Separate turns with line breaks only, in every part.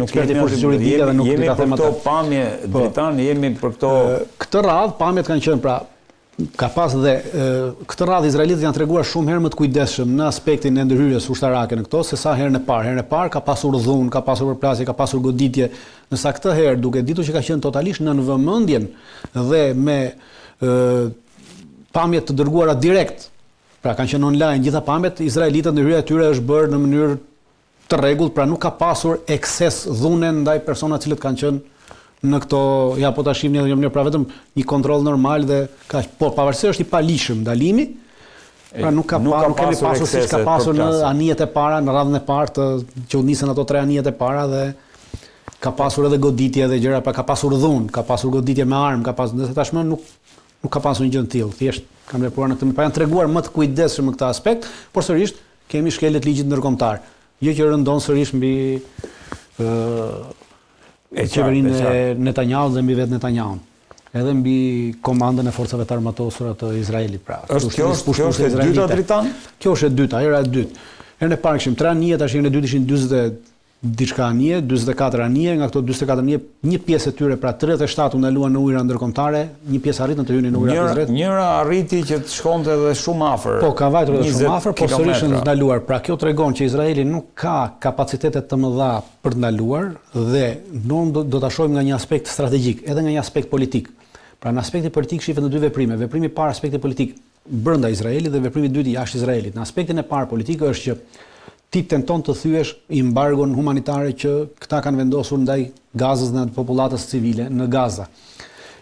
eksperti forcës juridike dhe nuk
jemi
ka
për këto pamje Dritan, jemi për këto
këtë radhë pamjet kanë qenë pra ka pas dhe këtë radhë izraelitët janë treguar shumë herë më të kujdesshëm në aspektin e ndërhyrjes ushtarake në këto se sa herën e parë. Herën e parë ka pasur dhunë, ka pasur përplasje, ka pasur goditje, ndërsa këtë herë duke ditur që ka qenë totalisht në vëmendjen dhe me pamjet të dërguara direkt. Pra kanë qenë online gjitha pamjet, izraelitët ndërhyrja e tyre është bërë në mënyrë të rregullt, pra nuk ka pasur ekses dhune ndaj personave të cilët kanë qenë në këto ja po tash shihni në mënyrë pra vetëm një kontroll normal dhe kaq. Po pavarësisht është i palishëm ndalimi, pra nuk kemi pasur siç ka pasur në anijet e para, në radhën e parë që u nisën ato 3 anijet e para dhe ka pasur edhe goditje dhe gjëra, pra ka pasur dhunë, ka pasur goditje me armë, ka pasur, ndërsa tashmë nuk ka pasur një gjë të tillë. Thjesht kanë vepruar në këtë, pa janë treguar më të kujdesshëm në këtë aspekt, por sërish kemi shkeljet ligjit ndërkombëtar. Jo që rëndon sërish mbi qeverinë e Netanyahu dhe mbi vetë Netanyahu. Edhe mbi komandën e forcave të armatosura të Izraelit. Pra,
kjo është e dyta Dritan?
Kjo është e dyta, era e dytë. Herën e parë kishim 3 anije, tash herën e dytë ishin 40 diçka anije, 44 anije, nga këto 44 anije, një pjesë e tyre, pra 37 u ndaluan në ujëra ndërkombëtare, një pjesë arritën të hynin në ujëra të Izraelit.
Njëra arriti që të shkonte edhe shumë afër.
Po, ka vajtur edhe shumë afër, por sërish është ndaluar. Pra kjo tregon që Izraeli nuk ka kapacitete të mëdha për të ndaluar dhe do ta shohim nga një aspekt strategjik, edhe nga një aspekt politik. Pra në aspektin politik shihet në 2 veprime. Veprimi i parë aspekti politik brenda Izraelit dhe veprimi i dytë jashtë Izraelit. Në aspektin e parë politik është që ti tenton të thyesh embargon humanitare që këta kanë vendosur ndaj Gazës dhe popullatës civile në Gaza.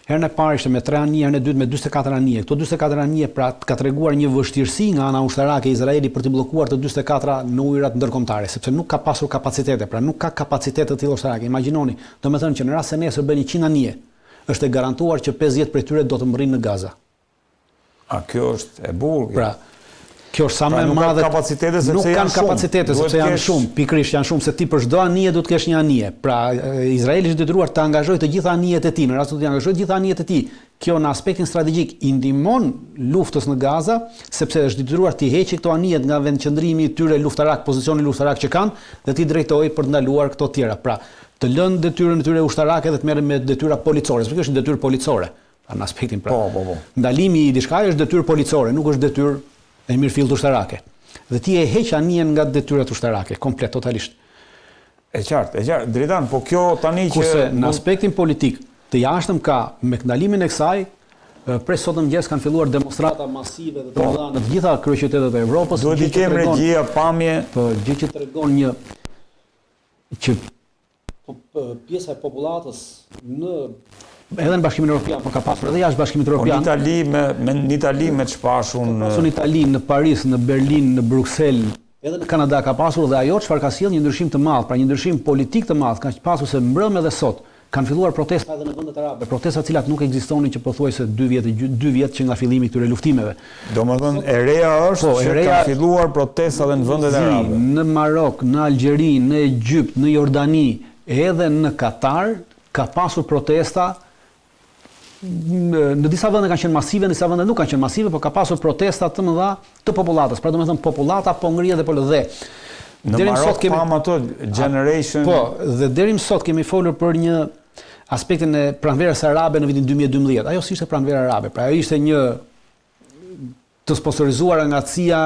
Herën e parë ishte me 3 anije, herën e dytë me 44 anije. Këto 44 anije pra ka treguar një vështirësi nga ana ushtarake e Izraelit për të bllokuar të 44 në ujërat ndërkombëtare, sepse nuk ka pasur kapacitete, pra nuk ka kapacitete të tilla ushtarake. Imagjinoni, domethënë që në rast se nesër bën 100 anije, është e garantuar që 50 prej tyre do të mbërrinë në Gaza.
A kjo është e bukur?
Pra, kjo është sa më e madhe. Nuk kanë kapacitete sepse janë shumë, pikërisht janë shumë se ti për çdo anije do të kesh një anije. Pra Izraeli është detyruar të angazhojë të gjitha anijet e tij, në rast se të angazhojë të gjitha anijet e tij. Kjo në aspektin strategjik i ndihmon luftës në Gaza, sepse është detyruar të heqë këto anijet nga vendqëndrimi i tyre luftarak, pozicioni luftarak që kanë dhe ti drejtojë për të ndaluar këto tjera. Pra, të lënë detyrën e tyre ushtarake dhe të merren me detyra policore, sepse kjo është detyrë policore. Pra në aspektin pra.
Po.
Ndalimi i diçka është detyrë policore, nuk është detyrë e mirëfillt ushtarake. Dhe ti e heq anijen nga detyrat ushtarake, komplet, totalisht.
E qartë. Dritan, po kjo tani që...
Kurse në aspektin politik, të jashtëm ka, me ndalimin e kësaj, prej sot mëngjes kanë filluar demonstrata masive dhe të mëdha në të gjitha kryeqytetet e Evropës.
Duhet i kemë regjia, pamje...
Po, gjë që tregon një... që pjesa e popullatës edhe në Bashkimin Evropian, por ka pasur edhe jashtë Bashkimit Evropian.
Në Itali me çpashun...
Ka pasur në Itali, në Paris, në Berlin, në Bruxelles, edhe në Kanada ka pasur dhe ajo çfarë ka sjellë një ndryshim të madh, pra një ndryshim politik të madh, ka pasur se mbrëmë edhe sot kanë filluar protesta edhe në vendet arabe, protesta të cilat nuk ekzistonin që pothuajse 2 vjet që nga fillimi i këtyre luftimeve.
Domethënë e reja është që kanë filluar protesta edhe në vendet arabe.
Në Marok, në Algjeri, në Egjipt, në Jordani, edhe në Katar ka pasur protesta. Në disa vende kanë qenë masive, në disa vende nuk kanë qenë masive, por ka pasur protesta të mëdha të popullatës. Pra domethënë popullata po ngrihet dhe po lë dhe.
Në Marok pam ato generation.
Po, dhe deri më sot kemi folur për një aspektin e pranverës arabe në vitin 2012. Ajo si ishte pranvera arabe. Pra ajo ishte një të sponsorizuar nga CIA,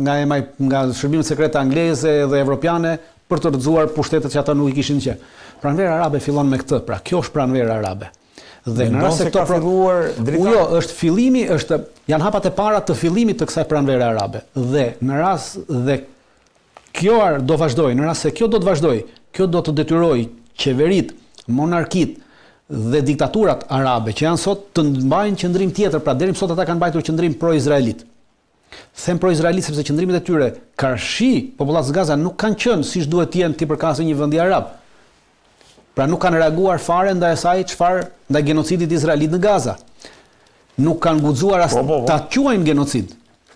nga shërbimet sekrete angleze dhe evropiane për të rrëzuar pushtetet që ata nuk i kishin që. Pranvera arabe fillon me këtë. Pra kjo është pranvera arabe. Dhe në rast se
ka filluar
jo, është fillimi, janë hapat e para të fillimit të kësaj pranvere arabe. Dhe në rast dhe kjo do vazhdoj, në rast se kjo do të vazhdoj, kjo do të detyroj qeverit, monarkit dhe diktaturat arabe që janë sot të mbajnë qëndrim tjetër, pra deri më sot ata kanë mbajtur qëndrim pro-izraelit. Them pro-izraelit sepse qëndrimet e tyre karshi popullatës Gaza nuk kanë qenë siç duhet të jenë tipërkase një vendi arab. Pra nuk kanë reaguar fare ndaj asaj ndaj genocidit izraelit në Gaza. Nuk kanë guxuar as ta quajnë genocid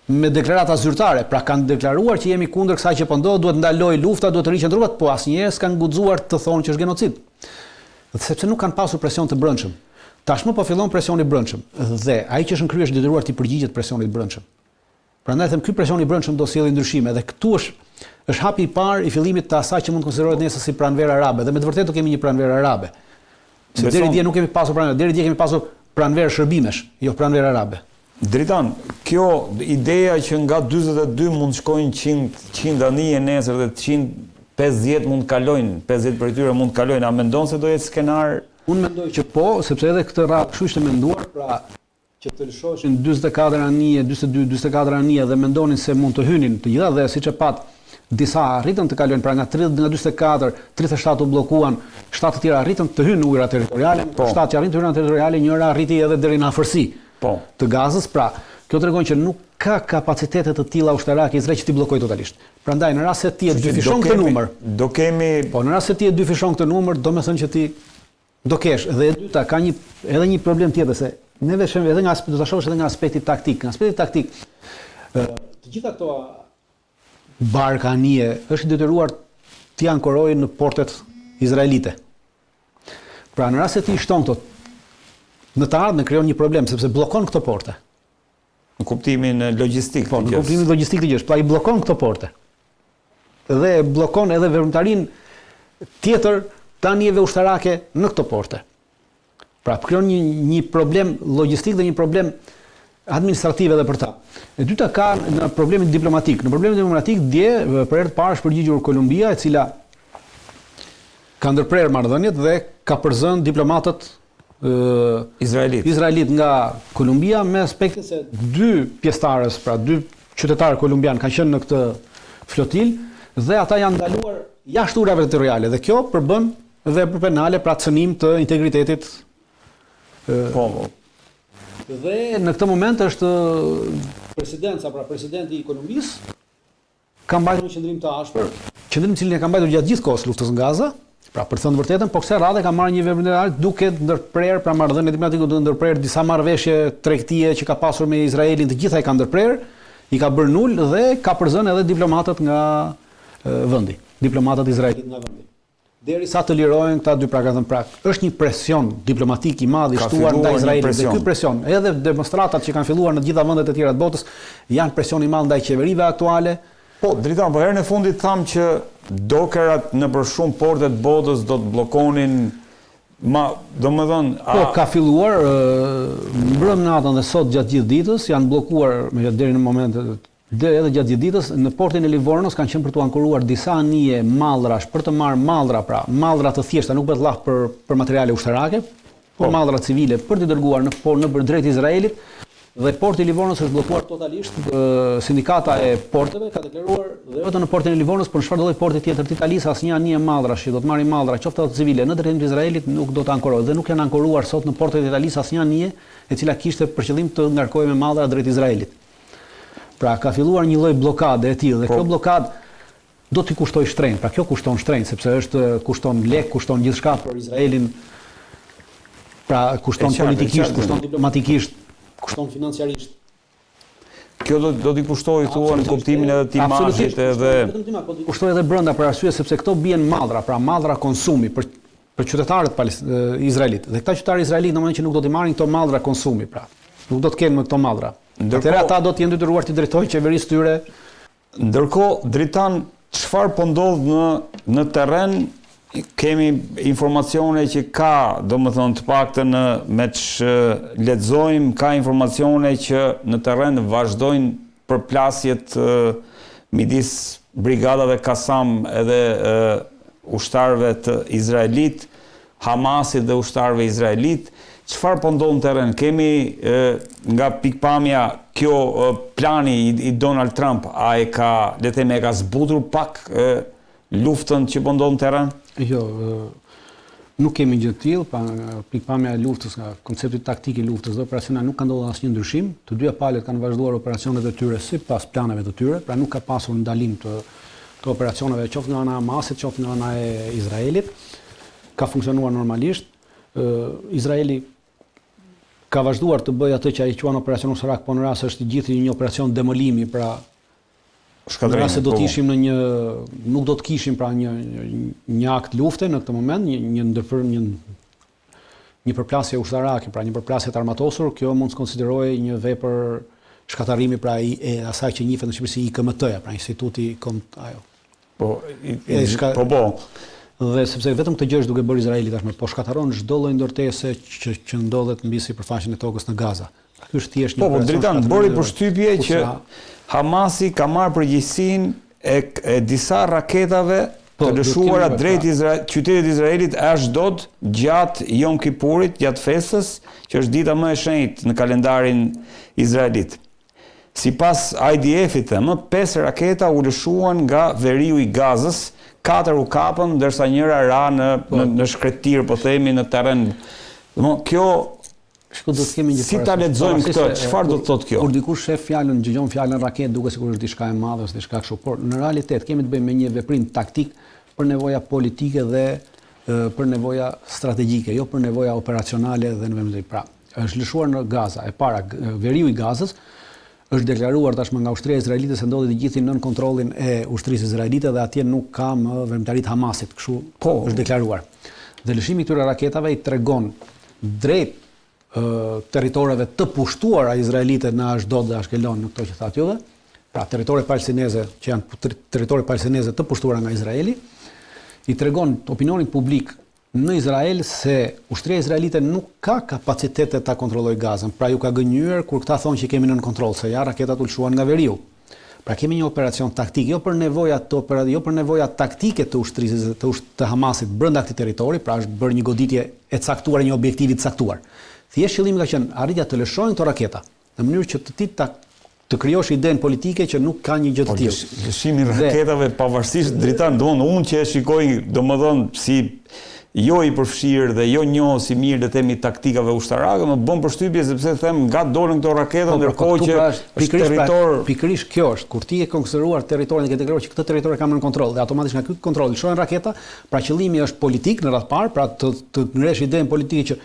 me deklarata zyrtare, pra kanë deklaruar që jemi kundër kësaj që po ndodh, duhet ndaloj lufta, duhet të rriqen trupet, po asnjëherë s'kan guxuar të thonë që është genocid. Sepse nuk kanë pasur presion të brendshëm. Tashmë po fillon presioni i brendshëm dhe ai që është në krye është detyruar të përgjigjet presionit të brendshëm. Prandaj them ky presion i brendshëm do sjellë ndryshime dhe këtu është është hapi i parë i fillimit të asaj që mund të konsiderohet nesër si pranverë arabe, dhe me të vërtetë kemi një pranverë arabe. Se deri dje nuk kemi pasur pranverë, deri dje kemi pasur pranverë shërbimesh, jo pranverë arabe.
Dritan, kjo ideja që nga 42 mund shkojnë 100 anije nesër dhe 150 mund kalojnë, 50 për tyre mund kalojnë, a mendon se do jetë skenar?
Unë mendoj që po, sepse edhe këtë radhë kështu ishte menduar, pra që të lëshoshin 44 anije, 22-24 anije dhe mendonin se mund të hynin të gjitha dhe siç e pat disa arritën të kalojnë, pra nga 30 nga 44, 37 u bllokuan, 7 të tjera arritën të hynë në ujëra territoriale, 7 që arritën të hynë në territoriale, njëra arriti edhe deri në afërsi të Gazës, pra kjo tregon që nuk ka kapacitete të tilla ushtarake Izraeli që t'i bllokojë totalisht. Prandaj në rast se ti e dyfishon këtë numër, po në rast se ti e dyfishon këtë numër, do të thënë që ti do kesh. Dhe e dyta ka edhe një problem tjetër se neve shem edhe nga do ta shohësh edhe nga aspekti taktik. Nga aspekti taktik, të gjitha këto barka anije është detyruar të ankorojnë në portet izraelite. Pra në rast se ti shton këto, në të ardhmen krijon një problem sepse bllokon këto porte.
Në kuptimin logjistik.
Po, në kuptimin logjistik të gjësh, pra i bllokon këto porte. Dhe bllokon edhe veprimtarinë tjetër të anijeve ushtarake në këto porte. Pra krijon një problem logjistik dhe një problem administrativ edhe për ta. E dyta ka në problemin diplomatik. Në problemin diplomatik dje për herë të parë është përgjigjur Kolumbia, e cila ka ndërprerë marrëdhëniet dhe ka përzënë diplomatët Izraelit nga Kolumbia, me aspektin se 2 pjesëtarës, pra 2 qytetarë kolumbian kanë qenë në këtë flotil dhe ata janë ndaluar jashtë ujrave territoriale dhe kjo përbën vepër penale, pra cënim të integritetit. Dhe në këtë moment është presidenca, pra presidenti i Kolumbisë ka mbajtur një qëndrim të ashpër, qëndrim i cili e ka mbajtur gjatë gjithë kohës luftës në Gaza. Pra për të thënë vërtetën, po kësaj radhe ka marrë një veprim duke ndërprerë, pra marrëdhënie diplomatike duke ndërprerë disa marrëveshje tregtie që ka pasur me Izraelin, të gjitha i ka ndërprerë, i ka bërë nul dhe ka përzënë edhe diplomatët nga vendi, diplomatët izraelit nga vendi. Derisa të lirohen këta dy është një presion diplomatik i madh i shtuar ndaj Izraelit dhe ky presion, edhe demonstratat që kanë filluar në të gjitha vendet e tjera të botës, janë presion i madh ndaj qeverive aktuale.
Po, Dritan, po herën e fundit thamë që dokerat në për shumë portet botës do të bllokonin,
Po, ka filluar mbrëm natën dhe sot gjatë gjithë ditës, janë bllokuar deri në momentet edhe gjatë gjithë ditës, në portin e Livornos kanë qenë për të ankoruar disa anije mallrash për të marrë mallra, pra mallra të thjeshta, nuk bëhet llah për materiale ushtarake, por mallra civile për të dërguar në drejt Izraelit. Dhe porti i Livornos është bllokuar totalisht. Sindikata e porteve ka deklaruar dhe vetëm në portin e Livornos, por në çfarëdo lloj porti tjetër të Italisë asnjë anije mallrash që do të marrë mallra, qoftë ato civile në drejtim të Izraelit, nuk do të ankorohet dhe nuk janë ankoruar sot në portet e Italisë asnjë anije e cila kishte për qëllim të ngarkohej me mallra drejt Izraelit. Pra ka filluar një lloj bllokade e tillë dhe kjo bllokadë do t'i kushtoj shtrenjtë. Pra kjo kushton shtrenjtë sepse kushton lek, kushton gjithçka për Izraelin. Pra kushton politikisht, kushton diplomatikisht, kushton financiarisht.
Kjo do t'i kushtoj thua në kuptimin edhe të imazhit edhe
kushtoj edhe brenda për arsye sepse këto bien mallra, pra mallra konsumi për qytetarët izraelit. Dhe këta qytetarë izraelit në moment që nuk do t'i marrin këto mallra konsumi, pra nuk do të kenë më këto mallra. Atëherë ata do të jenë detyruar të drejtojnë qeverisë tyre.
Ndërkohë, Dritan, çfarë po ndodh në terren? Kemi informacione që ka, domethënë të paktën me që lexojmë, ka informacione që në terren vazhdojnë përplasjet midis brigadave Kasam edhe ushtarëve të Izraelit, Hamasit dhe ushtarëve izraelit. Çfarë po ndodh në terren? Kemi nga pikpamja kjo plani i Donald Trump, a e ka, le të themi, e ka zbutur pak luftën që po ndodh në terren?
Jo, nuk kemi gjë të tillë, pa pikpamja e luftës, nga koncepti taktik i luftës dhe operaciona nuk ka ndodhur asnjë ndryshim. Të dyja palët kanë vazhduar operacionet e tyre sipas planeve të tyre, pra nuk ka pasur ndalim të operacioneve qoftë nga ana e Hamasit, qoftë nga ana e Izraelit. Ka funksionuar normalisht. Izraeli ka vazhduar të bëjë atë që ai quan operacion ushtarak, po në rast është gjithë një operacion demolimi, pra në rast se do të ishim në nuk do të kishim pra një akt lufte në këtë moment, një përplasje ushtarake, pra një përplasje të armatosur, kjo mund të konsiderohej një vepër shkatarrimi pra e asaj që njihet në Shqipëri si IKMT-ja, pra Instituti
Po.
Dhe sepse vetëm këtë gjë është duke bërë Izraeli tashmë, po shkataron çdo lloj ndërtese që ndodhet mbi sipërfaqen e tokës në Gaza. Ky është thjesht një
Po, Dritan, bëri përshtypje që Hamasi ka marrë përgjegjësinë e disa raketave të lëshuara drejt qytetit Izraelit Ashdod gjatë Yom Kippurit, gjatë festës, që është dita më e shenjtë në kalendarin izraelit. Sipas IDF-it, 5 raketa u lëshuan nga veriu i Gazës, 4 u kapën, ndërsa njëra ra në shkretir, po themi, në terren. Kjo, si ta lexojmë këtë, çfarë do të thotë kjo?
Kur dikush shef fjalën, dëgjon fjalën raket, duket sikur është diçka e madhe ose diçka kështu, por në realitet kemi të bëjmë me një veprim taktik për nevoja politike dhe për nevoja strategjike, jo për nevoja operacionale dhe në vend. Pra, është lëshuar në Gaza, e para veriu i Gazës është deklaruar tashmë nga ushtria izraelite se ndodhi të gjithë nën kontrollin e ushtrisë izraelite dhe atje nuk ka më veprimtaritë Hamasit, kështu është deklaruar. Dhe lëshimi këtyre raketave i tregon drejt territoreve të pushtuara izraelite në Ashdod dhe Ashkelon, në këto që thatë juve, pra territore palestineze që janë territore palestineze të pushtuara nga Izraeli, i tregon opinionit publik në Izrael se ushtria izraelite nuk ka kapacitete ta kontrollojë Gazën. Pra ju ka gënjur kur këta thonë që kemi nën kontroll, se ja raketat u lëshuan nga veriu. Pra kemi një operacion taktik, jo për nevoja taktike të ushtrisë të Hamasit brenda këtij territori, pra është bërë një goditje e caktuar e një objektivi të caktuar. Thjesht qëllimi ka qenë arritja të lëshojnë këto raketa në mënyrë që të krijosh idenë politike që nuk ka një gjë të tillë.
Lëshimi i raketave pavarësisht Dritan, unë që e shikoj, domethënë si jo i përfshirë dhe jo njohës i mirë le themi taktikave ushtarake, më bën përshtypje sepse them nga dolën këto raketa ndërkohë që është territor.
Pikërisht kjo është, kur ti e konsideruar territorin dhe ke deklaruar që këtë territor e kam në kontroll dhe automatisht nga ky kontroll lëshohen raketa, pra qëllimi është politik në radh parë, pra të ngresh idenë politike që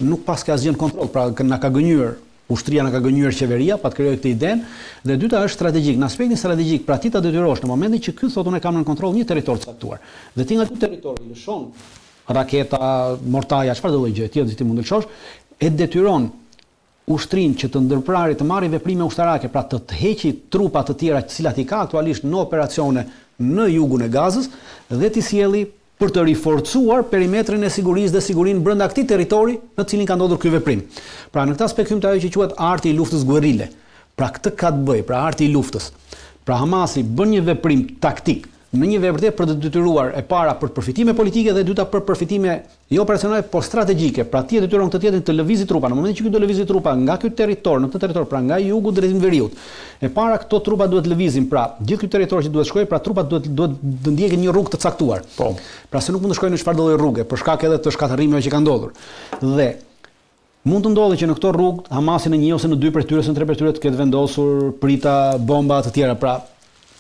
nuk pas ka asgjë në kontroll, pra na ka gënjur ushtria, na ka gënjur qeveria, pa të krijojë këtë idenë, dhe dyta është strategjik. Në aspektin strategjik, pra ti ta detyrosh në momentin që ky thotë unë kam në kontroll një territor të caktuar. Dhe ti nga ky territor i lëshon raketa, mortaja, çfarë do lloj gjë tjetër që ti mund të lëshosh, e detyron ushtrinë që të ndërprarit të marrë veprime ushtarake, pra të heqi trupa të tjera të cilat i ka aktualisht në operacione në jugun e Gazës dhe t'i sjelli për të riforcuar perimetrin e sigurisë dhe sigurinë brenda këtij territori në cilin ka ndodhur ky veprim. Pra në këtë aspekt hym te ajo që quhet arti i luftës guerrile. Pra këtë ka të bëjë, pra arti i luftës. Pra Hamasi bën një veprim taktik në një veprim për të detyruar e para për përfitime politike dhe dyta për përfitime jo operacionale, por strategjike. Pra ti e detyron këtë tjetrin të lëvizë trupa. Në momentin që ky do lëvizë trupa nga ky territor në këtë territor, pra nga jugu drejt veriut. E para këto trupa duhet lëvizin, pra gjithë ky territor që duhet shkojë, pra trupat duhet të ndjekin një rrugë të caktuar.
Po.
Pra se nuk mund të shkojnë në çfarëdo lloj rruge, për shkak edhe të shkatërrimeve që kanë ndodhur. Dhe mund të ndodhë që në këto rrugë Hamasi në një ose në dy prej tyre ose në tre prej tyre të ketë vendosur prita bomba të tjera, pra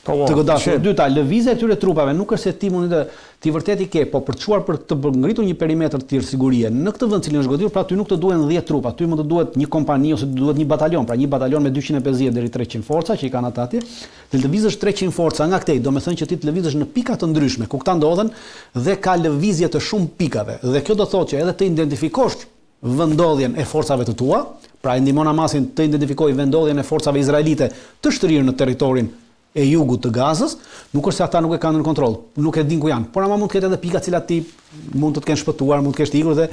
të godasur. Dyta, lëvizja e këtyre trupave nuk është se ti mundi ti vërtet i ke, po për të çuar për të ngritur një perimetër të tillë sigurie në këtë vend cilin është goditur, pra ty nuk të duhen 10 trupa, ty mund të duhet një kompani ose të duhet një batalion, pra një batalion me 250 deri 300 forca që i kanë ata atje. Të lëvizësh 300 forca nga këtej, do të thënë që ti të lëvizësh në pika të ndryshme, ku këta ndodhen dhe ka lëvizje të shumë pikave. Dhe kjo do thotë që edhe të identifikosh vendodhjen e forcave të tua, pra e ndihmon Hamasin të identifikojë vendodhjen e forcave izraelite të shtrirë në territorin e jugut të Gazës, nuk është se ata nuk e kanë në kontroll, nuk e din ku janë, por ama mund të ketë edhe pika cilat ti mund të kenë shpëtuar, mund të kesh ikur dhe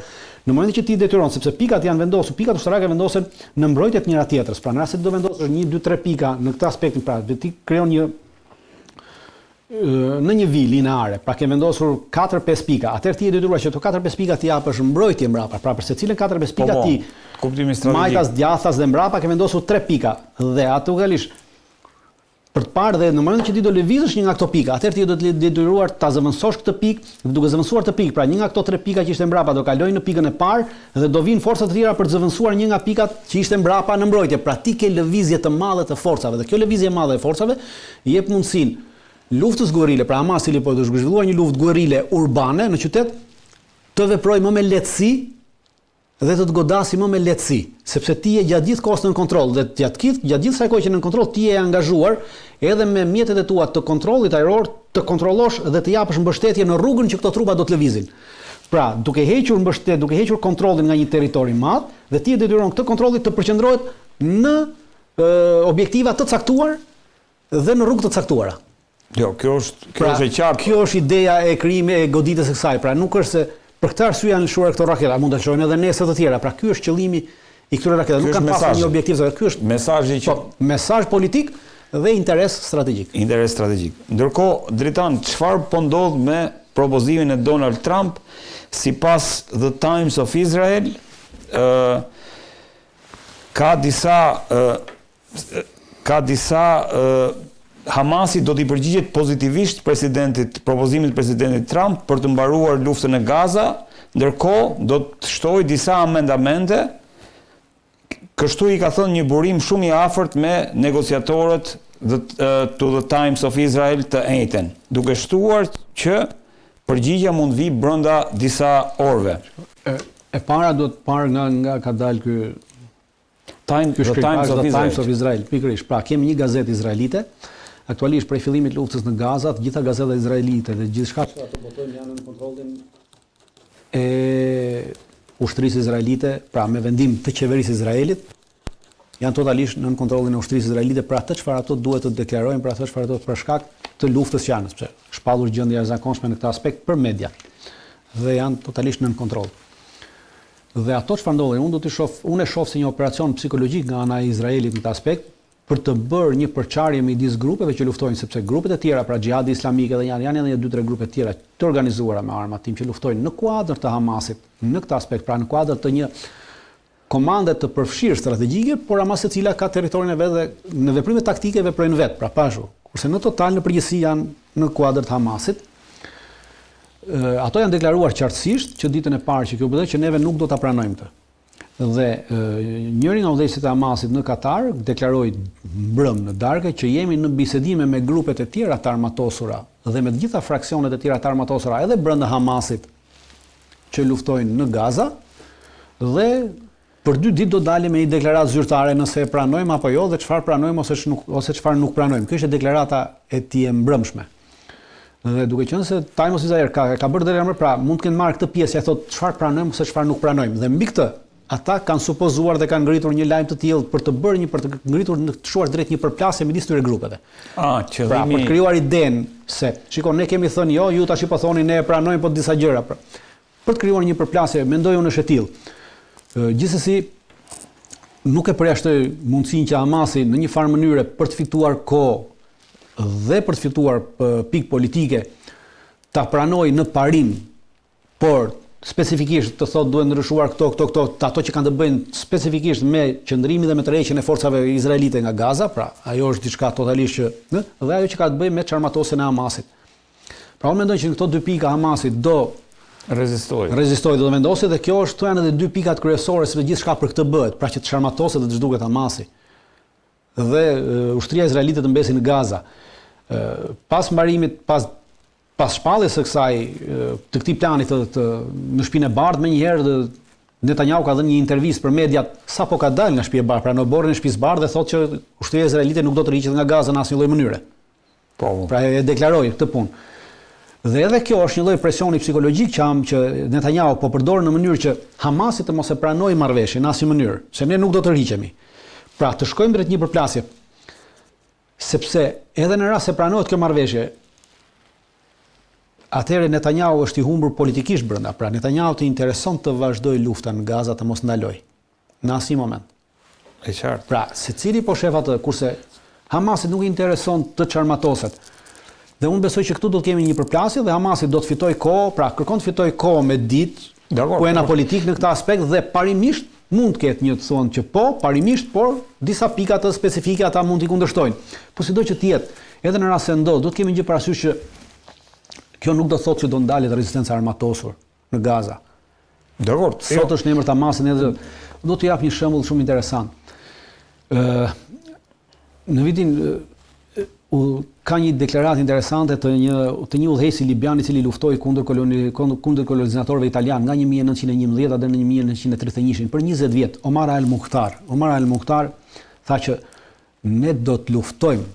në momentin që ti detyron, sepse pikat janë vendosur, pikat ushtarake vendosen në mbrojtje të njëra tjetrës. Pra në rast se do vendosësh 1, 2, 3 pika në këtë aspektin, pra ti krijon një në një vijë lineare, pra ke vendosur 4-5 pika. Atëherë ti e detyruar që ato 4-5 pika ti japësh mbrojtje mbrapa. Pra për secilën 4-5 pika ti
kuptimi strategjik.
Majtas, djathtas dhe mbrapa ke vendosur 3 pika dhe ato galisht për të parë dhe në momentin që ti do lëvizësh një nga këto pika, atëherë ti do të detyruar ta zëvendësosh këtë pikë, dhe duke zëvendësuar këtë pikë, pra një nga këto 3 pika që ishte mbrapa do kalojnë në pikën e parë dhe do vinë forca të tjera për të zëvendësuar një nga pikat që ishte mbrapa në mbrojtje. Pra ti ke lëvizje të madhe të forcave dhe kjo lëvizje e madhe e forcave i jep mundësinë luftës guerrile, pra Hamasi po të zhvilluar një luftë guerrile urbane në qytet të veprojë më me lehtësi dhe të godasi më me lehtësi, sepse ti je gjatë gjithë kohës në kontroll dhe gjatë gjithë kësaj kohe që në kontroll ti je angazhuar edhe me mjetet e tua të kontrollit ajror të kontrollosh dhe të japësh mbështetje në rrugën që këto trupa do të lëvizin. Pra, duke hequr mbështetje, duke hequr kontrollin nga një territor i madh dhe ti e detyron këtë kontroll të përqendrohet në objektiva të caktuar dhe në rrugë të caktuara.
Jo, kjo është e qartë.
Kjo është ideja e krijimit e goditës së kësaj. Pra nuk është se për këtë arsye janë lëshuar këto raketa, mund të lëshojnë edhe nesër të tjera. Pra ky është qëllimi i këtyre raketave. Nuk kanë pasur një objektiv, ky është
mesazhi që
mesazh politik dhe interes strategjik.
Interes strategjik. Ndërkohë, Dritan, çfarë po ndodh me propozimin e Donald Trump? Sipas The Times of Israel, ka disa Hamasi do t'i përgjigjet pozitivisht propozimit presidentit Trump për të mbaruar luftën e Gaza, ndërkohë do të shtojë disa amendamente. Kështu i ka thënë një burim shumë i afërt me negociatorët to The Times of Israel të njëjtën, duke shtuar që përgjigja mund vi brenda disa orëve.
E para do të parë nga ka dalë ky Times of Israel. Pikërisht, pra kemi një gazetë izraelite. Aktualisht prej fillimit të luftës në Gaza, të gjitha gazetat izraelite dhe gjithçka që ato botojnë janë në kontrollin e ushtrisë izraelite, pra me vendim të qeverisë së Izraelit, janë totalisht në kontrollin e ushtrisë izraelite për atë çfarë ato duhet të deklarojnë, për atë çfarë ato për shkak të luftës që janë, sepse shpallur gjendja e jashtëzakonshme në këtë aspekt për media dhe janë totalisht nën kontroll. Dhe ato çfarë ndodhin, unë e shoh si një operacion psikologjik nga ana e Izraelit në këtë aspekt për të bërë një përçarje midis grupeve që luftojnë, sepse grupet e tjera, pra Xhihadi Islamik edhe janë edhe 2-3 grupe të tjera të organizuara me arma tim që luftojnë në kuadër të Hamasit, në këtë aspekt, pra në kuadër të një komande të përfshirë strategjike, por Hamas e cila ka territorin e vet dhe në veprime taktike veprojnë vet, pra pashu. Kurse në total në përgjithësi janë në kuadër të Hamasit. Ato janë deklaruar qartësisht që ditën e parë që kjo bëhet që neve nuk do ta pranojmë këtë. Dhe njëri nga udhëheqësit e Hamasit në Katar deklaroi mbrëm në darkë që jemi në bisedime me grupet e tjera të armatosura dhe me të gjitha fraksionet e tjera të armatosura edhe brenda Hamasit që luftojnë në Gaza dhe për 2 ditë do dalim me një deklaratë zyrtare nëse e pranojmë apo jo dhe çfarë pranojmë ose çfarë nuk pranojmë. Kjo është deklarata e tij e mbrëmshme. Dhe duke qenë se Times of Israel ka bërë deklarim, pra mund të kenë marrë këtë pjesë e thotë çfarë pranojmë ose çfarë nuk pranojmë. Dhe mbi këtë ata kanë supozuar dhe kanë ngritur një lajm të tillë për të ngritur në të shuar drejt një përplasje midis këtyre grupeve.
Qëllimi...
Pra për të krijuar idenë se, shikon, ne kemi thënë jo, ju tash po thoni ne e pranojmë po disa gjëra. Për të krijuar një përplasje, mendoj unë është e tillë. Gjithsesi nuk e përjashtoj mundësinë që Hamasi në një farë mënyre për të fituar kohë dhe për të fituar pikë politike ta pranojë në parim, por specifikisht të thotë duhet ndryshuar këto, ato që kanë të bëjnë specifikisht me qëndrimin dhe me tërheqjen e forcave izraelite nga Gaza, pra ajo është diçka totalisht që, dhe ajo që ka të bëjë me çarmatosjen e Hamasit. Pra unë mendoj që në këto 2 pika Hamasi do rezistojë, do vendosë dhe kjo është janë edhe 2 pikat kryesore sepse gjithçka për këtë bëhet, pra që të çarmatoset dhe të zhduket Hamasi. Dhe ushtria izraelite të mbesi në Gaza. Pas mbarimit, pas shpalljes së kësaj të këtij plani në Shtëpinë e Bardhë menjëherë Netanyahu ka dhënë një intervistë për mediat sapo ka dalë nga Shtëpia e Bardhë, pra në borën e Shtëpisë së Bardhë dhe thotë që ushtria izraelite nuk do të rriqet nga Gaza në asnjë lloj mënyre. Pra e deklaroi këtë punë. Dhe edhe kjo është një lloj presioni psikologjik që Netanyahu po përdor në mënyrë që Hamasi të mos e pranojë marrëveshjen në asnjë mënyrë, se ne nuk do të rriqemi. Pra të shkojmë drejt një përplasje. Sepse edhe në rast se pranohet kjo marrëveshje, atëherë Netanyahu është i humbur politikisht brenda. Pra Netanyahu të intereson të vazhdojë lufta në Gaza, të mos ndalojë në asnjë moment.
E qartë.
Pra, secili po shef atë, kurse Hamasit nuk i intereson të çarmatoset. Dhe unë besoj që këtu do të kemi një përplasje dhe Hamasi do të fitojë kohë, pra kërkon të fitojë kohë me ditë, kuena politik në këtë aspekt dhe parimisht mund të ketë një të thonë që po, parimisht, por disa pika të specifike ata mund t'i kundërshtojnë. Po sido që të jetë, edhe në rast se ndodh, do të kemi gjë parasysh që kjo nuk do thotë që do ndalet rezistenca armatosur në Gaza.
Dakor.
Sot është në emër të Hamasit, edhe do të jap një shembull shumë interesant. Në vitin ka një deklaratë interesante të një udhëheqësi libian i cili luftoi kundër kolonizatorëve italianë nga 1911 deri në 1931 për 20 vjet. Omar al-Mukhtar tha që ne do të luftojmë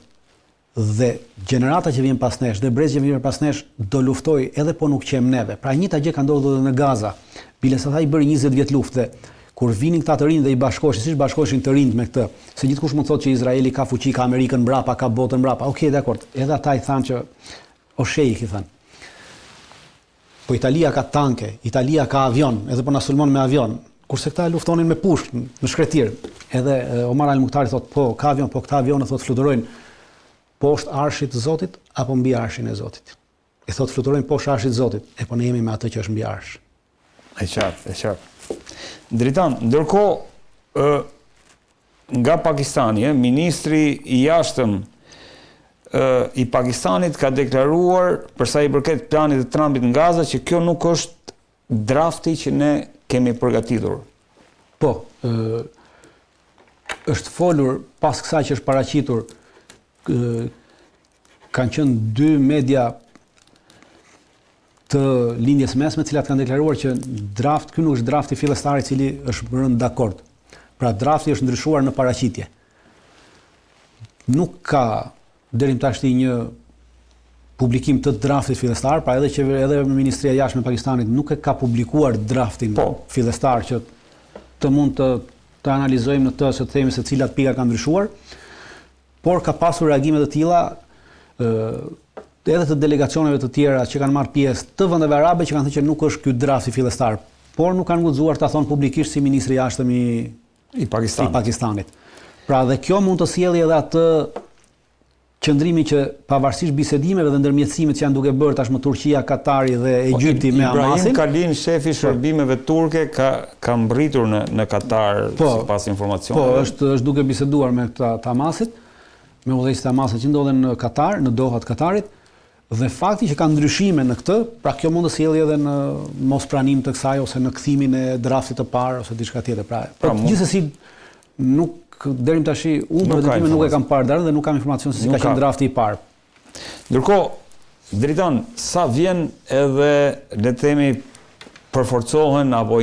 dhe gjenerata që vjen pas nesh, dhe brezi që vjen pas nesh do luftoj edhe po nuk qem neve. Pra njëta gjë ka ndodhur edhe në Gaza. Bile sa tha i bëri 20 vjet luftë. kur vinin këta të rinj dhe i bashkoheshin, siç bashkoheshin të rinjt me këtë, se gjithkush mund të thotë që Izraeli ka fuqi, ka Amerikën mbrapa, ka botën mbrapa. Okej, dakord. Edhe ata i thanë që o sheik i thanë. Po Italia ka tanke, Italia ka avion, edhe po na sulmon me avion. Kurse këta luftonin me pushk, në shkretir. Edhe Omar al-Mukhtari thotë, po, ka avion, po këta avionë thotë fluturojnë poshtë arshit të Zotit apo mbi arshin e Zotit. I thotë fluturojnë poshtë arshit të Zotit, e po ne jemi me atë që është mbi arsh.
E qartë. Dritan, ndërkohë nga Pakistani, ministri i jashtëm i Pakistanit ka deklaruar për sa i përket planit të Trumpit në Gaza që kjo nuk është drafti që ne kemi përgatitur.
Po, është folur pas kësaj që është paraqitur, kanë qenë dy media të lindjes mesme, cilat kanë deklaruar që ky nuk është drafti fillestar i cili është rënë dakord. Pra drafti është ndryshuar në paraqitje. Nuk ka deri më tashti një publikim të draftit fillestar, pra edhe Ministria e Jashtme e Pakistanit nuk e ka publikuar draftin fillestar që të mund të analizojmë në të se të themi se cilat pika kanë ndryshuar, por ka pasur reagime të tilla edhe të delegacioneve të tjera që kanë marrë pjesë të vendeve arabe që kanë thënë që nuk është ky drafti fillestar, por nuk kanë guxuar ta thonë publikisht si ministri i jashtëm i Pakistanit. Pra dhe kjo mund të sjellë edhe atë qëndrimi që pavarësisht bisedimeve dhe ndërmjetësimit që janë duke bërë tashmë Turqia, Katari dhe Egjipti me Hamasin.
Ibrahim Kalin, shefi i shërbimeve turke, ka mbritur në Katar sipas informacioneve.
Po, është duke biseduar me këta të Hamasit, me udhëheqësit e Hamasit që ndodhen në Katar, në Doha të Katarit, dhe fakti që ka ndryshime në këtë, pra kjo mund të sjellë edhe në mospranim të kësaj ose në kthimin e draftit të parë ose diçka tjetër. Pra gjithsesi nuk deri më tash unë për vetëm nuk e kam parë darë dhe nuk kam informacion se si ka qenë drafti i parë.
Ndërkohë, Dritan, sa vjen edhe le të themi përforcohen apo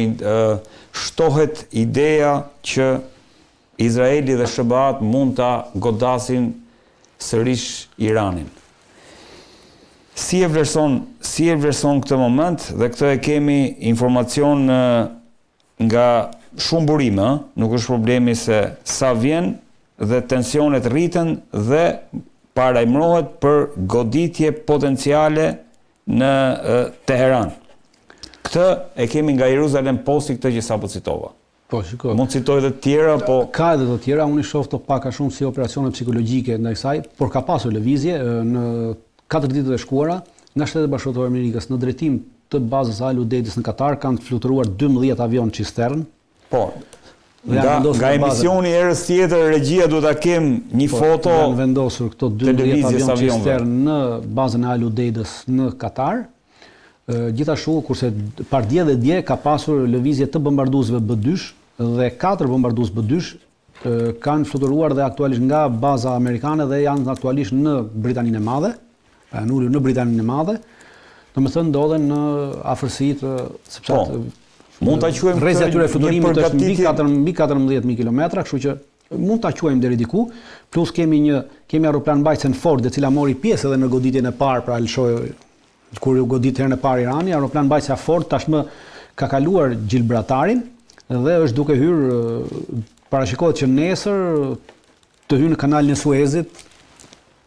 shtohet ideja që Izraeli dhe SBA mund ta godasin sërish Iranin. Si e vlerëson këtë moment dhe këtë e kemi informacion nga shumë burime, nuk është problemi se sa vjen dhe tensionet rriten dhe parajmërohet për goditje potenciale në Teheran. Këtë e kemi nga Jerusalem Posti këtë që sapo citova.
Po, shikoj.
Mund citoj edhe të tjera, po
ka edhe të tjera, unë i shoh të pak a shumë si operacione psikologjike ndaj saj, por ka pasur lëvizje në 4 ditët e shkuara nga Shtetet Bashkuara të Amerikës në drejtim të bazës Al Udeidës në Katar kanë fluturuar 12 avion cistern.
Po. Nga emisioni erës tjetër regjia do ta kem një foto.
Janë vendosur këto 12 avion cistern në bazën e Al Udeidës në Katar. Gjithashtu kurse pardje dhe dje ka pasur lëvizje të bombarduesve B2 dhe 4 bombardues B2 kanë fluturuar dhe aktualisht nga baza amerikane dhe janë aktualisht në Britaninë e Madhe, në ulur në Britaninë e Madhe. Domethënë ndodhen në afërsitë sepse
mund ta quajmë
rrezi atyre fluturimit është mbi 14.000 kilometra, kështu që mund ta quajmë deri diku. Plus kemi aeroplan mbajtsen Ford, e cila mori pjesë edhe në goditjen e parë, pra lëshoi kur u godit herën e parë Irani, aeroplan mbajtja Ford tashmë ka kaluar Gjilbratarin dhe është duke hyrë, parashikohet që nesër të hyrë në kanalin e Suezit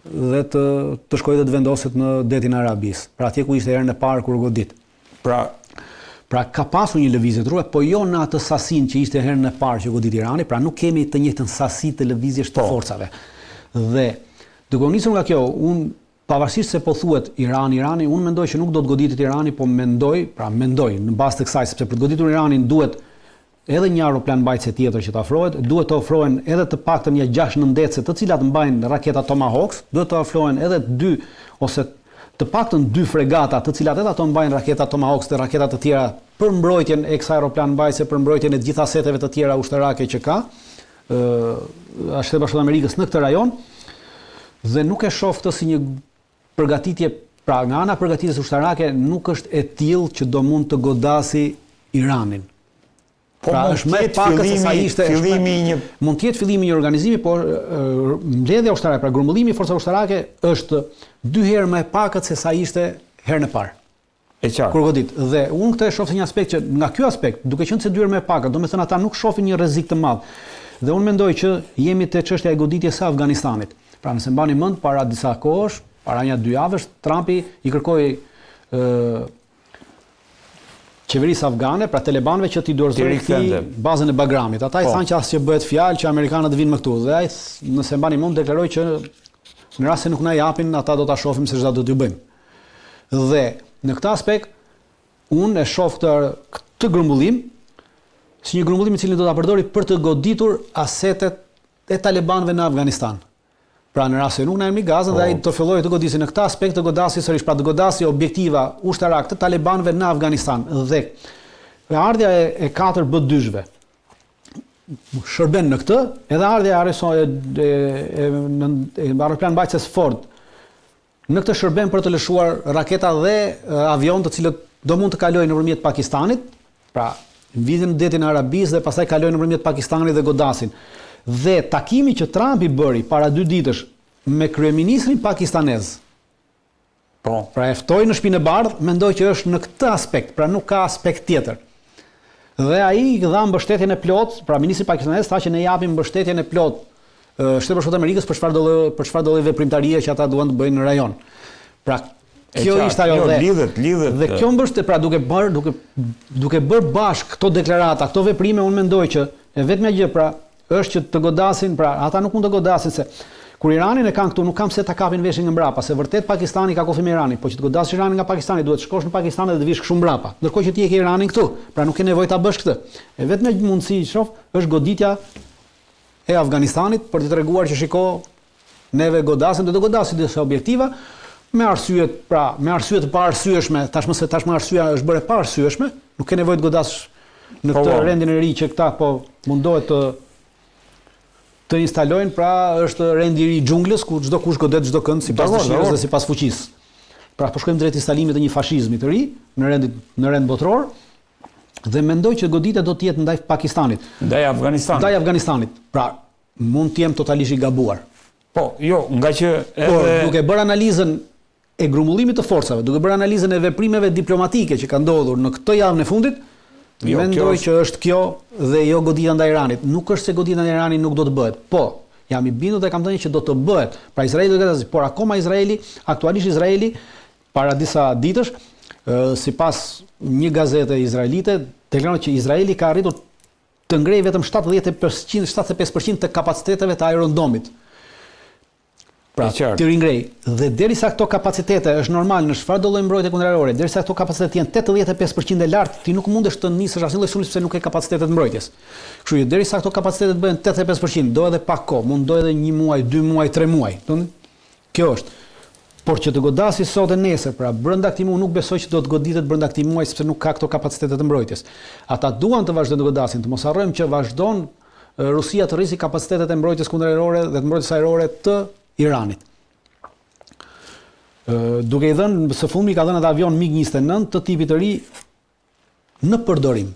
dhe të shkojë dhe të vendoset në detin e Arabisë. Pra atje ku ishte herën e parë kur u godit. Pra ka pasur një lëvizje të rrugë, po jo në atë sasinë që ishte herën e parë që godit Irani, pra nuk kemi të njëjtën sasi të lëvizjes të forcave. Dhe duke u nisur nga kjo, unë pavarësisht se po thuhet Irani, unë mendoj që nuk do të goditet Irani, po mendoj në bazë të kësaj, sepse për të goditur Iranin duhet edhe një aeroplan mbajtëse tjetër që të ofrohet, duhet të ofrohen edhe të paktën një 6 nëndetëse të cilat mbajnë raketa Tomahawks, duhet të ofrohen edhe 2 ose të paktën 2 fregata të cilat edhe ato mbajnë raketa Tomahawks dhe raketa të tjera për mbrojtjen e kësaj aeroplan mbajtëse, për mbrojtjen e të gjitha seteve të tjera ushtarake që ka Shtetet Bashkuara të Amerikës në këtë rajon, dhe nuk e shoh këtë si një përgatitje, pra nga ana përgatitjes ushtarake nuk është e tillë që do mund të godasi Iranin. Pra është më pak se sa ishte mund të jetë fillimi i një organizimi, por mbledhja ushtarake, pra grumbullimi i forcave ushtarake është 2 herë më e pakët se sa ishte herën e parë. kur godit. Dhe unë këtë e shoh një aspekt që nga ky aspekt, duke qenë se dyer më pak, domethënë ata nuk shohin një rrezik të madh. Dhe unë mendoj që jemi te çështja e goditjes së Afganistanit. Pra nëse mbani mend, para disa kohësh, para 1-2 javësh, Trumpi i kërkoi qeverisë afgane, pra talibanëve që t'i dorëzojnë bazën e Bagramit. Ata i thanë që asgjë bëhet fjalë që amerikanët vinë më këtu. Dhe ai, nëse mbani mend, deklaroi që në rast se nuk na japin, ata do ta shohim se çfarë do t'ju bëjmë. Dhe në këtë aspekt, unë e shoh këtë grumbullim si një grumbullim i cili do ta përdori për të goditur asetet e talibanëve në Afganistan. Pra në rast se nuk na jemi gazën dhe ai të fillojë të godisë në këtë aspekt të godasi sërish, pra të godasi objektiva ushtarak të talibanëve në Afganistan. Dhe ardhja e 4 B2-shve shërben në këtë, edhe ardhja e aeroplan mbajtjes Ford në këtë shërben për të lëshuar raketa dhe avion të cilët do mund të kalojnë nëpërmjet Pakistanit, pra vitin detin e Arabisë dhe pastaj kalojnë nëpërmjet Pakistanit dhe godasin. Dhe takimi që Trumpi bëri para 2 ditësh me kryeministrin pakistanez, pra e ftoi në Shtëpinë e Bardhë, mendoj që është në këtë aspekt, pra nuk ka aspekt tjetër. Dhe ai dha mbështetjen e plotë, pra ministri pakistanez tha që ne japim mbështetjen e plotë Shtetit Bashkuar të Amerikës për çfarë do lloj veprimtarie që ata duan të bëjnë në rajon. Pra kjo ishte ajo dhe
lidhet.
Dhe kjo mbështet, pra duke bërë bashkë këto deklarata, këto veprime, unë mendoj që e vetmja gjë pra është që të godasin, pra ata nuk mund të godasin se kur Iranin e kanë këtu, nuk kam se ta kapin veshin nga mbrapa, se vërtet Pakistani ka kufi me Iranin, po që të godasësh Iranin nga Pakistani duhet të shkosh në Pakistan dhe të vish kështu mbrapa. Ndërkohë që ti e ke Iranin këtu, pra nuk ke nevojë ta bësh këtë. E vetmja mundësi shoh është goditja e Afganistanit për të treguar që shiko, neve godasim, do të godasim disa objektiva me arsye të paarsyeshme, tashmë arsyeja është bërë e paarsyeshme, nuk ke nevojë të godasësh në këtë rendin e ri që këta po mundohet të instalojnë, pra është rendi i ri i xhunglës ku çdo kush godet çdo kënd sipas dëshirës dhe sipas fuqisë. Pra po shkojmë drejt instalimit të një fashizmi të ri në rend botror dhe mendoj që goditja do të jetë ndaj Pakistanit,
ndaj
Afganistanit. Pra mund të jem totalisht i gabuar.
Po, jo, nga që
duke bërë analizën e grumbullimit të forcave, duke bërë analizën e veprimeve diplomatike që kanë ndodhur në këtë javën e fundit, mendoj që është kjo dhe jo goditja ndaj Iranit. Nuk është se goditja ndaj Iranit nuk do të bëhet. Po, jam i bindur dhe kam thënë që do të bëhet. Pra Izraeli do të godasë, por akoma aktualisht Izraeli para disa ditësh, sipas një gazete izraelite, deklaron që Izraeli ka arritur të ngrejë vetëm 75% të kapaciteteve të aerondomit. Pra, të ringrej. Dhe derisa këto kapacitete është normal në çfarëdo lloj mbrojtje kundërorë, derisa këto kapacitete janë 85% e lartë, ti nuk mundesh të nisësh asnjë lloj sulmi sepse nuk ke kapacitete të mbrojtjes. Kështu që derisa këto kapacitete bëhen 85%, do edhe pak kohë, mund do edhe 1 muaj, 2 muaj, 3 muaj. Kjo është. Por që të godasi sot e nesër, pra brenda këtij muaji nuk besoj që do të goditet brenda këtij muaji sepse nuk ka këto kapacitete të mbrojtjes. Ata duan të vazhdojnë të godasin, të mos harrojmë që vazhdon Rusia të rrisi kapacitetet e mbrojtjes kundërorë dhe të mbrojtjes ajrore të Iranit. Duke i dhënë së fundmi ka dhënë atë avion MiG-29 të tipit të ri në përdorim.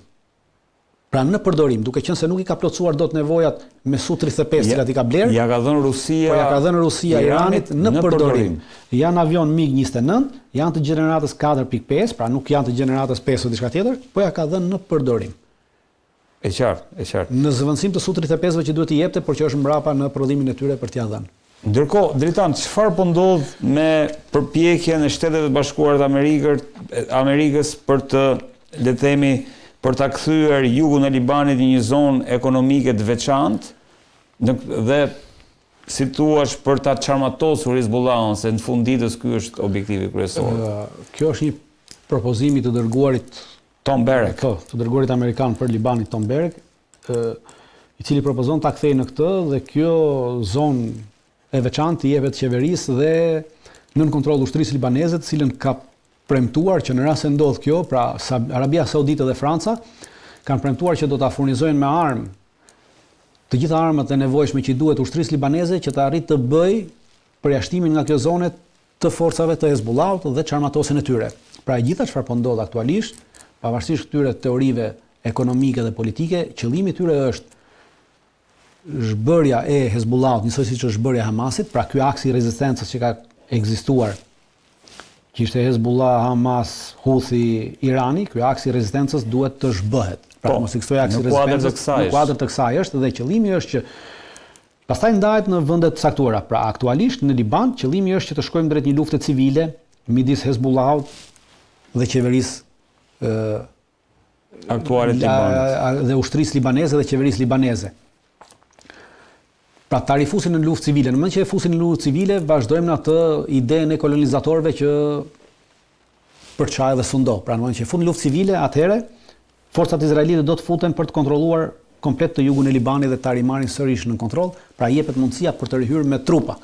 Pra në përdorim, duke qenë se nuk i ka plotësuar dot nevojat me Su-35 cilat i ka bler.
Ja ka dhënë Rusia
Iranit në përdorim. Janë avion MiG-29, janë të gjeneratës 4.5, pra nuk janë të gjeneratës 5 o diçka tjetër, po ja ka dhënë në përdorim.
E qartë.
Në zëvendësim të Su-35-ve që duhet i jepte, por që është mbrapa në prodhimin e tyre për t'ia dhënë.
Ndërkohë, Dritan, çfarë po ndodh me përpjekjen e Shteteve Bashkuara të Amerikës për të, le të themi, për ta kthyer jugun e Libanit në një zonë ekonomike të veçantë dhe si thua për ta çarmatosur Hizbullahun, se në fund ditës ky është objektivi kryesor.
Kjo është një propozim i të dërguarit
Tom Barrack.
Po, të dërguarit amerikan për Libanin Tom Barrack, i cili propozon ta kthejë në këtë dhe kjo zonë e veçantë i jepet qeverisë dhe nën kontroll ushtrisë libaneze, të cilën ka premtuar që në rast se ndodh kjo, pra Arabia Saudite dhe Franca kanë premtuar që do ta furnizojnë me armë të gjitha armët e nevojshme që i duhet ushtrisë libaneze që të arrijë të bëjë përjashtimin nga kjo zonë të forcave të Hezbollahut dhe çarmatosjen e tyre. Pra e gjitha çfarë po ndodh aktualisht, pavarësisht këtyre teorive ekonomike dhe politike, qëllimi i tyre është zhbërja e Hezbollahut, njësoj siç është zhbërja e Hamasit, pra ky aks i rezistencës që ka ekzistuar që ishte Hezbollah, Hamas, Houthi, Irani, ky aksi i rezistencës duhet të zhbëhet. Pra mos i kësoj aksi i rezistencës, në kuadër të kësaj është dhe qëllimi është që pastaj ndahet në vende të caktuara. Pra aktualisht në Liban qëllimi është që të shkojmë drejt një lufte civile midis Hezbollahut dhe qeverisë
aktuale të Libanit
dhe ushtrisë libaneze dhe qeverisë libaneze. Pra ta rifusin në luftë civile. Në moment që e fusin në luftë civile, vazhdojmë në atë idenë e kolonizatorëve që përçaj dhe sundo. Pra në moment që e futin në luftë civile, atëherë forcat izraelite do të futen për të kontrolluar komplet të jugun e Libanit dhe ta rimarrin sërish në kontroll, pra jepet mundësia për të rihyrë me trupa.